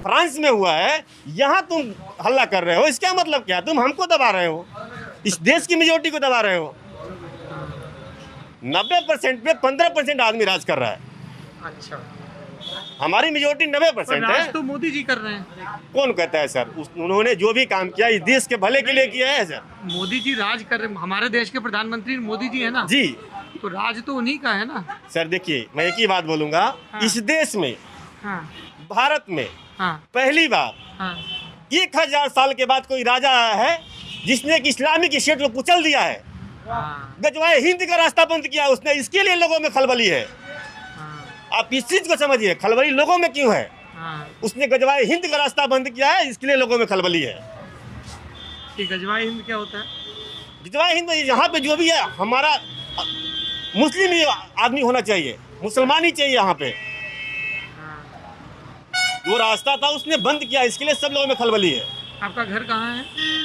France में हुआ है, यहाँ तुम हल्ला कर रहे हो, इसका मतलब क्या? तुम हमको दबा रहे हो, इस देश की मेजोरिटी को दबा रहे हो। 90% पे 15% आदमी राज कर रहा है। अच्छा, हमारी मेजोरिटी 90% है। राज तो मोदी जी कर रहे हैं। कौन कहता है सर? उन्होंने जो भी काम किया इस देश के भले के लिए किया है सर। मोदी जी राज कर रहे हैं, हमारे देश के प्रधानमंत्री मोदी जी है ना जी तो राज तो उन्हीं का है ना। सर, देखिए मैं एक ही बात बोलूंगा, हाँ। इस देश में, हाँ भारत में हाँ पहली बार हाँ 1000 साल के बाद कोई राजा आया है जिसने एक इस्लामिक स्टेट को कुचल दिया है, हाँ गजवाए हिंद का रास्ता बंद किया उसने। इसके लिए लोगों में खलबली है। हाँ आप इस चीज को समझिए, खलबली लोगों में क्यों है? हाँ। उसने गजवाए हिंद का रास्ता बंद किया है, इसके लिए लोगों में खलबली है। कि गजवाए हिंद क्या होता है? गजवाए हिंद में यहाँ पे जो भी है, हमारा मुस्लिम ही आदमी होना चाहिए, मुसलमान ही चाहिए। यहाँ पे हाँ। जो रास्ता था उसने बंद किया, इसके लिए सब लोगों में खलबली है। आपका घर कहाँ है?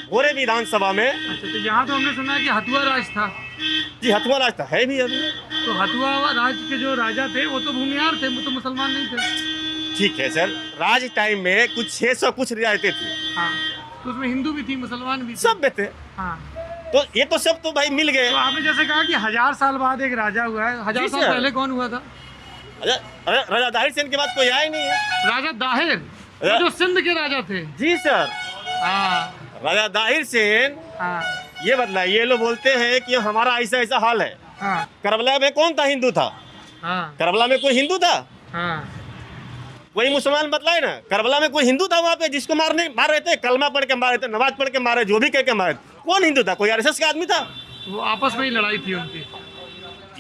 गोरे विधानसभा में। अच्छा, तो यहाँ तो हमने सुना है कि हथुआ राज था। जी, हथुआ रास्ता है भी अभी। तो हथुआ राज के जो राजा थे वो तो भूमिहार थे, वो तो मुसलमान नहीं थे। ठीक है सर, राज टाइम में कुछ 600 कुछ रियायतें थी। हाँ, तो उसमें हिंदू भी थी, मुसलमान भी थे। सब में थे। हाँ, तो ये तो सब तो भाई मिल गए। तो आपने जैसे कहा कि 1000 साल बाद एक राजा हुआ है, 1000 जी साल सर। पहले कौन हुआ था? राजा दाहिर सेन के बाद कोई आया ही नहीं है। राजा दाहिर, वो जो सिंध के राजा थे। जी सर, हाँ राजा दाहिर सेन। हाँ ये बतलाइए, ये लोग बोलते हैं कि हमारा ऐसा ऐसा हाल है। हाँ करबला में कौन था? हिंदू था। हाँ करबला में कोई हिंदू था? हाँ कोई मुसलमान बतलाए ना। करबला में कोई हिंदू था वहाँ पे जिसको मार रहे थे? कलमा पढ़ के मार रहे थे, नमाज पढ़ के मारे, जो भी कह के मारे। कौन हिंदू था? कोई आरएसएस का आदमी था? वो आपस में ही लड़ाई थी उनकी।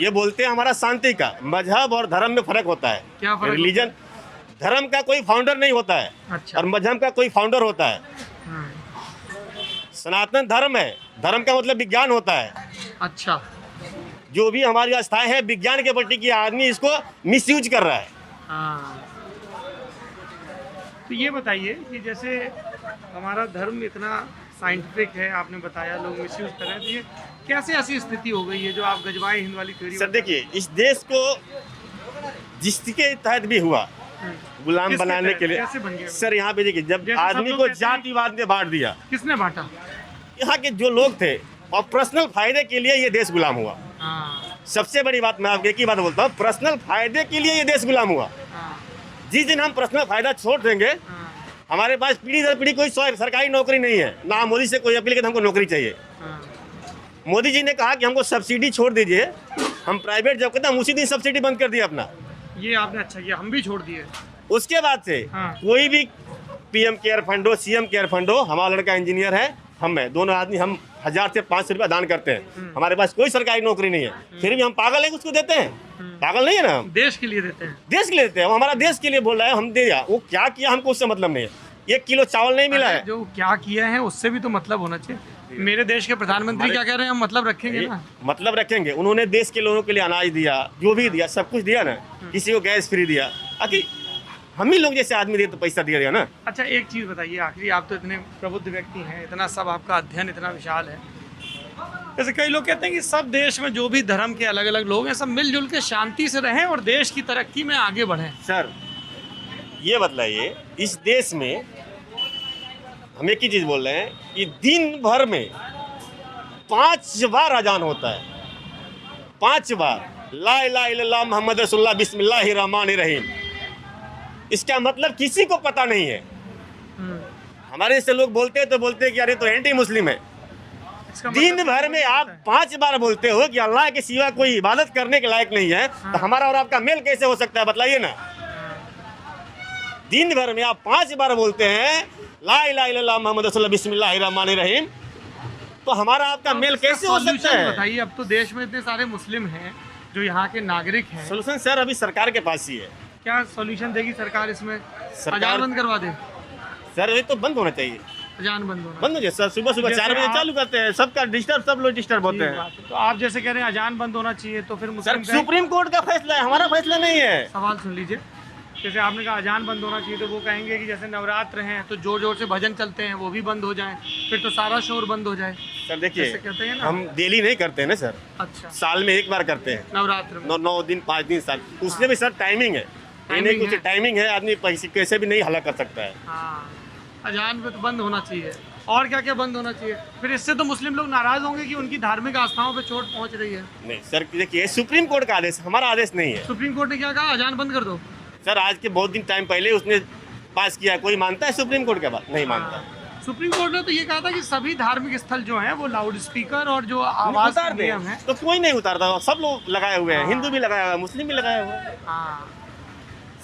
ये बोलते हैं हमारा शांति का। मजहब और धर्म में फर्क होता है। क्या फर्क? रिलीजन, धर्म का कोई फाउंडर नहीं होता है अच्छा। और मजहब का कोई फाउंडर होता है। हाँ, सनातन धर्म है, धर्म का मतलब विज्ञान होता है। अच्छा। जो भी हमारी आस्थाएं हैं विज्ञान के प्रति की, आदमी इसको मिसयूज कर रहा है। हाँ, तो ये बताइए कि जैसे हमारा धर्म इतना साइंटिफिक है, आपने बताया, लोग मिसयूज कर रहे हैं, तो ये कैसे ऐसी स्थिति हो गई है जो आप गजवाए हिंद वाली थ्योरी? सर देखिए, इस देश को जिसके तहत भी हुआ गुलाम किसके बनाने तहत? के लिए। कैसे बन गया? सर यहाँ पे देखिए, जब जैसे सब आदमी लोग को कहते हैं- जातिवाद ने बांट दिया, किसने बांटा? यहाँ के जो लोग थे और पर्सनल फायदे के लिए ये देश गुलाम हुआ। हाँ सबसे बड़ी बात मैं आपको एक ही बात बोलता हूँ, पर्सनल फायदे के लिए ये देश गुलाम हुआ। हाँ जिस दिन हम पर्सनल फायदा छोड़ देंगे, हाँ हमारे पास पीढ़ी दर पीढ़ी कोई सरकारी नौकरी नहीं है ना। मोदी से कोई अपील कि हमको नौकरी चाहिए। हाँ मोदी जी ने कहा कि हमको सब्सिडी छोड़ दीजिए, हम प्राइवेट जॉब करते हैं, हम उसी दिन सब्सिडी बंद कर दिया अपना। ये आपने अच्छा किया, हम भी छोड़ दिए। उसके बाद से हाँ। कोई भी पीएम केयर फंड हो, सीएम केयर फंड हो, हमारा लड़का इंजीनियर है, हम है, दोनों आदमी हम 1000 से 500 रुपया दान करते हैं। हमारे पास कोई सरकारी नौकरी नहीं है, फिर भी हम पागल है उसको देते हैं। पागल नहीं है ना हम, देश के लिए देते हैं। देश के लिए देते हैं। वो हमारा देश के लिए बोल रहा है, हम दे दिया। वो क्या किया हमको उससे मतलब नहीं है। 1 किलो चावल नहीं मिला है। जो क्या किया है उससे भी तो मतलब होना चाहिए। मेरे देश के प्रधानमंत्री क्या कह रहे हैं, हम मतलब रखेंगे ना। मतलब रखेंगे। उन्होंने देश के लोगों के लिए अनाज दिया, जो भी दिया, सब कुछ दिया ना। किसी को गैस फ्री दिया, आखिर हम ही लोग जैसे आदमी दिए तो पैसा दिया गया ना। अच्छा, एक चीज़ बताइए आखिरी, आप तो इतने प्रबुद्ध व्यक्ति हैं, इतना सब आपका अध्ययन इतना विशाल है। जैसे कई लोग कहते हैं कि सब देश में जो भी धर्म के अलग अलग लोग हैं, सब मिलजुल के शांति से रहें और देश की तरक्की में आगे बढ़ें। सर ये बतलाइए, इस देश में हम एक ही चीज़ बोल रहे हैं कि दिन भर में 5 बार अजान होता है। 5 बार ला इलाहा इल्लल्लाह मुहम्मद रसूलुल्लाह बिस्मिल्लाहिर रहमानिर रहीम। इसका मतलब किसी को पता नहीं है। हमारे जैसे लोग बोलते हैं तो बोलते हैं कि अरे तो एंटी मुस्लिम है। इसका दिन मतलब भर में आप 5 बार बोलते हो कि अल्लाह के सिवा कोई इबादत करने के लायक नहीं है, तो हमारा और आपका मेल कैसे हो सकता है? बतलाइए ना। दिन भर में आप 5 बार बोलते हैं ला इलाहा इल्लल्लाह मुहम्मद रसूलुल्लाह बिस्मिल्लाहिर रहमानिर रहीम, तो हमारा आपका मेल कैसे हो सकता सॉल्यूशन है? बताइए। अब तो देश में इतने सारे मुस्लिम हैं जो यहाँ के नागरिक हैं, सोल्यूशन सर अभी सरकार के पास ही है। क्या सॉल्यूशन देगी सरकार इसमें? सरकार- अजान बंद करवा दे। सर ये तो बंद होना चाहिए। अजान बंद होना। बंद हो जाए सर, सुबह सुबह जैसे 4 बजे आप- चालू करते हैं, सबका डिस्टर्ब, सब लोग डिस्टर्ब होते ठीक हैं। बात है। तो आप जैसे कह रहे हैं अजान बंद होना चाहिए, तो फिर सर मुस्लिम कहें- सुप्रीम कोर्ट का फैसला है, हमारा फैसला नहीं है। सवाल सुन लीजिए। जैसे आपने कहा अजान बंद होना चाहिए, तो वो कहेंगे कि जैसे नवरात्र हैं तो जोर जोर से भजन चलते हैं, वो भी बंद हो जाए, फिर तो सारा शोर बंद हो जाए। सर देखिए, जैसे कहते हैं ना। हम डेली नहीं करते हैं ना सर, अच्छा, साल में 1 बार करते हैं। नवरात्र में। 9 दिन 5 दिन साल, उसमें भी सर टाइमिंग है। इन्हें Timing कुछ है। टाइमिंग है, आदमी पैसे कैसे भी नहीं हला कर सकता है। हाँ, अजान पे तो बंद होना चाहिए। और क्या क्या बंद होना चाहिए? फिर इससे तो मुस्लिम लोग नाराज होंगे कि उनकी धार्मिक आस्थाओं पे चोट पहुंच रही है। नहीं सर, देखिए सुप्रीम कोर्ट का आदेश, हमारा आदेश नहीं है। सुप्रीम कोर्ट ने क्या कहा? अजान बंद कर दो। सर आज के बहुत दिन टाइम पहले उसने पास किया, कोई मानता है सुप्रीम कोर्ट के बात? नहीं मानता। सुप्रीम कोर्ट ने तो ये कहा था कि सभी धार्मिक स्थल जो हैं वो लाउड स्पीकर और जो आवाज उतार के दे, नियम है। तो कोई नहीं उतारता, सब लोग लगाए हुए हैं, हिंदू भी लगाया हुआ है, मुस्लिम भी लगाया हुआ है। हाँ,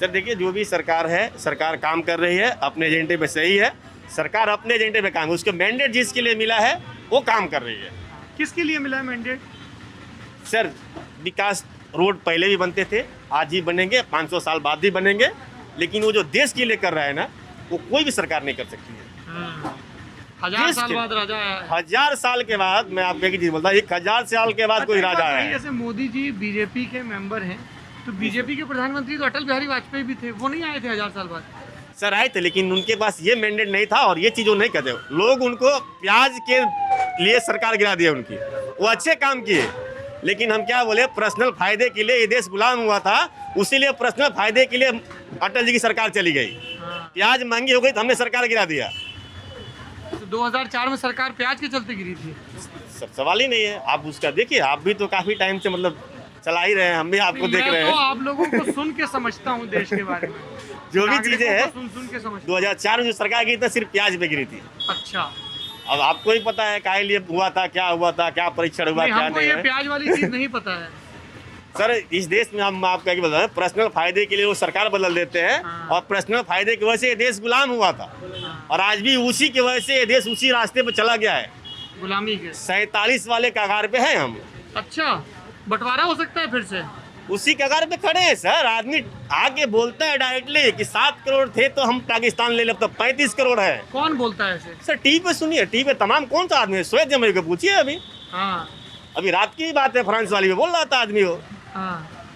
सर देखिए, जो भी सरकार है, सरकार काम कर रही है, अपने एजेंडे पे सही है, सरकार अपने एजेंडे पे काम, उसको मैंडेट जिसके लिए मिला है वो काम कर रही है। किसके लिए मिला है मैंडेट? सर विकास रोड पहले भी बनते थे, आज ही बनेंगे, 500 साल बाद भी बनेंगे, लेकिन वो जो देश के लिए कर रहा है ना, वो कोई भी सरकार नहीं कर सकती है। 1000 देश साल के- बाद राजा आया है। 1000 साल के बाद, मैं आपको एक चीज बोलता हूँ, 1000 साल के बाद कोई अच्छा, एक राजा बात आया है, है। जैसे मोदी जी बीजेपी के मेंबर हैं, तो बीजेपी के प्रधानमंत्री तो अटल बिहारी वाजपेयी भी थे, वो नहीं आए थे 1000 साल बाद? सर आए थे, लेकिन उनके पास ये मैंडेट नहीं था और ये चीज़ वो नहीं करते। लोग उनको प्याज के लिए सरकार गिरा दिया उनकी, वो अच्छे काम किए, लेकिन हम क्या बोले, पर्सनल फायदे के लिए ये देश गुलाम हुआ था, उसीलिए पर्सनल फायदे के लिए अटल जी की सरकार चली गई। हाँ। प्याज महंगी हो गई तो हमने सरकार गिरा दिया। तो 2004 में सरकार प्याज के चलते गिरी थी। सवाल ही नहीं है, आप उसका देखिए, आप भी तो काफ़ी टाइम से मतलब चला ही रहे हैं, हम भी आपको देख रहे मैं तो हैं। आप लोगों को सुन के समझता हूँ देश के बारे में, जो भी नागरिकों चीज़ें को हैं, सुन सुन के समझता 2004 में जो सरकार गिरी थी सिर्फ प्याज पे गिरी थी। हूँ। अच्छा, अब आपको ही पता है काहे लिए हुआ था, क्या परीक्षण हुआ, नहीं, क्या हमको नहीं ये है। प्याज वाली चीज नहीं पता है। सर इस देश में हम आपको क्या बता रहे हैं, पर्सनल फायदे के लिए वो सरकार बदल देते हैं, हाँ। और पर्सनल फायदे की वजह से ये देश गुलाम हुआ था, और आज भी उसी की वजह से ये देश उसी रास्ते पर चला गया है। गुलामी के। 47 वाले कगार पे हैं हम, अच्छा, बंटवारा हो सकता है फिर से? उसी कगार पे खड़े हैं सर। आदमी आगे बोलता है डायरेक्टली कि 7 करोड़ थे तो हम पाकिस्तान ले ले, अब तो 35 करोड़ है। कौन बोलता है ऐसे? सर टीवी पे सुनिए, टीवी पे तमाम कौन सा आदमी है, श्वेत जमई को पूछिए। हाँ अभी रात की बात है, फ्रांस वाली में बोल रहा था आदमी वो। हाँ,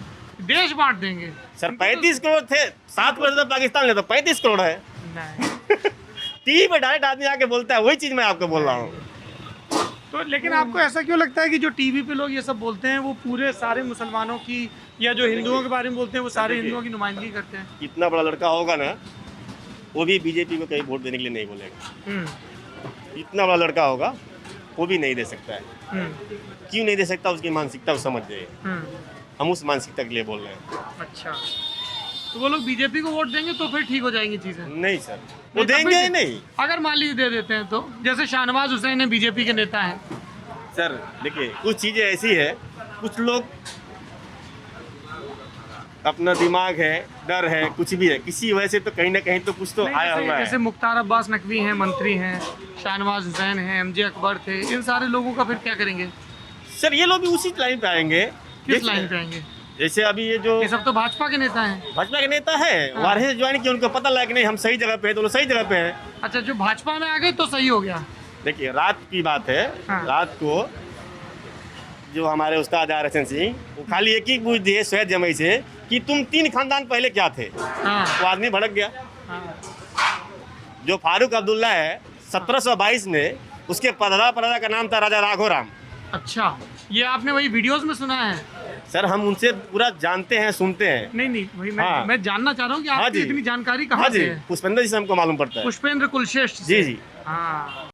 देश बांट देंगे। सर 35 करोड़ थे, 7 करोड़ तो पाकिस्तान ले, तो 35 करोड़ है। नहीं टीवी पे डायरेक्ट आदमी आके बोलता है, वही चीज मैं आपको बोल रहा हूँ। तो लेकिन आपको ऐसा क्यों लगता है कि जो टीवी पे लोग ये सब बोलते हैं वो पूरे सारे मुसलमानों की या जो हिंदुओं के बारे में बोलते हैं वो सारे हिंदुओं की नुमाइंदगी करते हैं? इतना बड़ा लड़का होगा ना, वो भी बीजेपी को कहीं वोट देने के लिए नहीं बोलेगा। हम्म, इतना बड़ा लड़का होगा, वो भी नहीं दे सकता है। हम्म, क्यों नहीं दे सकता, उसकी मानसिकता को समझ जाइए। हम्म। हम उस मानसिकता के लिए बोल रहे हैं। अच्छा, तो वो लोग बीजेपी को वोट देंगे तो फिर ठीक हो जाएंगी चीजें? नहीं सर, वो तब भी देंगे ही नहीं। अगर मान लीजिए दे देते हैं तो, जैसे शाहनवाज हुसैन है बीजेपी के नेता हैं। सर देखिए, कुछ चीज़ें ऐसी है, कुछ लोग अपना दिमाग है, डर है, कुछ भी है, किसी वजह से तो कहीं ना कहीं तो कुछ तो नहीं, आया हुआ जैसे है। मुख्तार अब्बास नकवी हैं, मंत्री हैं, शाहनवाज हुसैन हैं, एमजे अकबर थे, इन सारे लोगों का फिर क्या करेंगे? सर ये लोग भी उसी लाइन पे आएंगे। किस देखिए, लाइन पे आएंगे? जैसे अभी ये जो ये सब तो भाजपा के नेता हैं। भाजपा के नेता है, हाँ। वारहे ज्वाइन किया, उनको पता लगा कि नहीं हम सही जगह पे हैं, तो वो सही जगह पे हैं। अच्छा, जो भाजपा में आ गए तो सही हो गया। देखिए रात की बात है, हाँ। रात को जो हमारे उस्ताद आर हसन सिंह, वो खाली एक ही पूछ दिए श्वेत जमई से कि तुम 3 खानदान पहले क्या थे, हाँ, वो आदमी भड़क गया। हाँ। जो फारूक अब्दुल्ला है 1722 में, उसके परदा का नाम था राजा राघव राम। अच्छा, ये आपने वही वीडियोस में सुना है? सर हम उनसे पूरा जानते हैं, सुनते हैं। नहीं नहीं, वही हाँ। मैं जानना चाह रहा हूँ कि हाँ आपकी जी। इतनी जानकारी हाँ कहाँ जी, से है? पुष्पेंद्र जी से हमको मालूम पड़ता है। पुष्पेंद्र कुलश्रेष्ठ से। जी जी। हाँ।